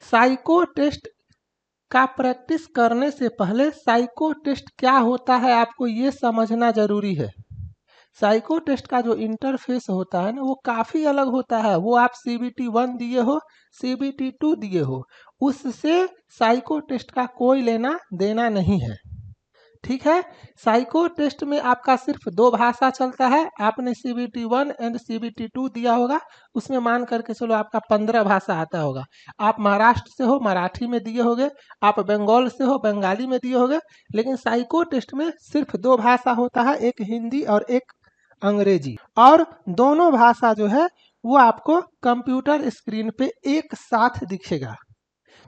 Psycho test का practice करने से पहले साइको टेस्ट क्या होता है आपको ये समझना जरूरी है। साइको टेस्ट का जो इंटरफेस होता है ना वो काफ़ी अलग होता है। वो आप CBT 1 दिए हो, CBT 2 दिए हो, उससे साइको टेस्ट का कोई लेना देना नहीं है। ठीक है। साइको टेस्ट में आपका सिर्फ 2 भाषा चलता है। आपने CBT 1 एंड CBT 2 दिया होगा, उसमें मान करके चलो आपका 15 भाषा आता होगा। आप महाराष्ट्र से हो, मराठी में दिए होगे, आप बंगाल से हो, बंगाली में दिए होगे। लेकिन साइको टेस्ट में सिर्फ 2 भाषा होता है, एक हिंदी और एक अंग्रेजी, और दोनों भाषा जो है वो आपको कंप्यूटर स्क्रीन पे एक साथ दिखेगा।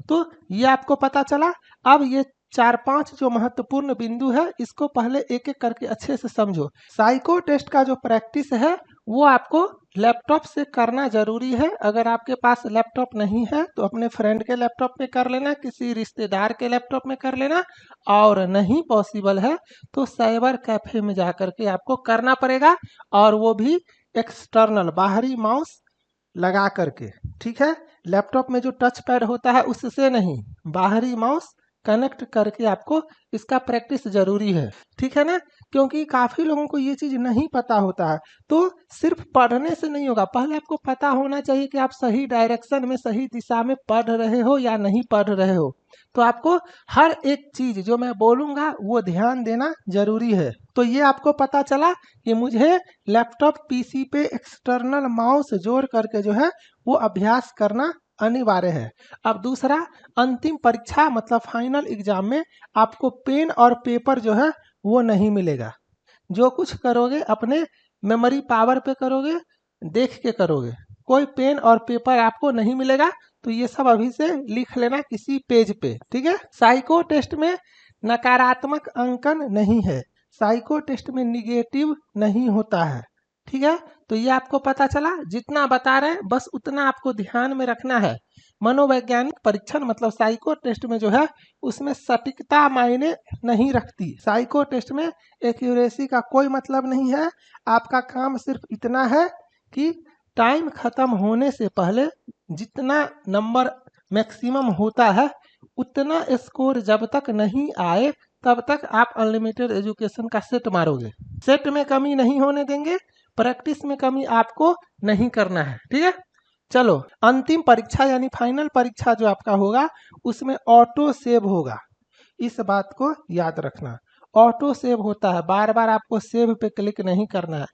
तो ये आपको पता चला। अब ये 4-5 जो महत्वपूर्ण बिंदु है इसको पहले एक एक करके अच्छे से समझो। साइको टेस्ट का जो प्रैक्टिस है वो आपको लैपटॉप से करना जरूरी है। अगर आपके पास लैपटॉप नहीं है तो अपने फ्रेंड के लैपटॉप में कर लेना, किसी रिश्तेदार के लैपटॉप में कर लेना, और नहीं पॉसिबल है तो साइबर कैफे में जा करके आपको करना पड़ेगा, और वो भी एक्सटर्नल बाहरी माउस लगा करके। ठीक है। लैपटॉप में जो टच पैड होता है उससे नहीं, बाहरी माउस कनेक्ट करके आपको इसका प्रैक्टिस जरूरी है। ठीक है ना। क्योंकि काफ़ी लोगों को ये चीज़ नहीं पता होता है। तो सिर्फ पढ़ने से नहीं होगा, पहले आपको पता होना चाहिए कि आप सही डायरेक्शन में, सही दिशा में पढ़ रहे हो या नहीं पढ़ रहे हो। तो आपको हर एक चीज़ जो मैं बोलूँगा वो ध्यान देना जरूरी है। तो ये आपको पता चला कि मुझे लैपटॉप PC पे एक्सटर्नल माउस जोड़ करके जो है वो अभ्यास करना अनिवार्य है। अब दूसरा, अंतिम परीक्षा मतलब फाइनल एग्जाम में आपको पेन और पेपर जो है वो नहीं मिलेगा। जो कुछ करोगे अपने मेमोरी पावर पे करोगे, देख के करोगे। कोई पेन और पेपर आपको नहीं मिलेगा। तो ये सब अभी से लिख लेना किसी पेज पे। ठीक है। साइको टेस्ट में नकारात्मक अंकन नहीं है, साइको टेस्ट में निगेटिव नहीं होता है। ठीक है। तो ये आपको पता चला। जितना बता रहे हैं बस उतना आपको ध्यान में रखना है। मनोवैज्ञानिक परीक्षण मतलब साइको टेस्ट में जो है उसमें सटीकता मायने नहीं रखती। साइको टेस्ट में एक्यूरेसी का कोई मतलब नहीं है। आपका काम सिर्फ इतना है कि टाइम खत्म होने से पहले जितना नंबर मैक्सिमम होता है उतना स्कोर जब तक नहीं आए तब तक आप अनलिमिटेड एजुकेशन का सेट मारोगे। सेट में कमी नहीं होने देंगे, प्रैक्टिस में कमी आपको नहीं करना है। ठीक है। चलो, अंतिम परीक्षा यानी फाइनल परीक्षा जो आपका होगा उसमें ऑटो सेव होगा। इस बात को याद रखना। ऑटो सेव होता है, बार बार आपको सेव पे क्लिक नहीं करना है।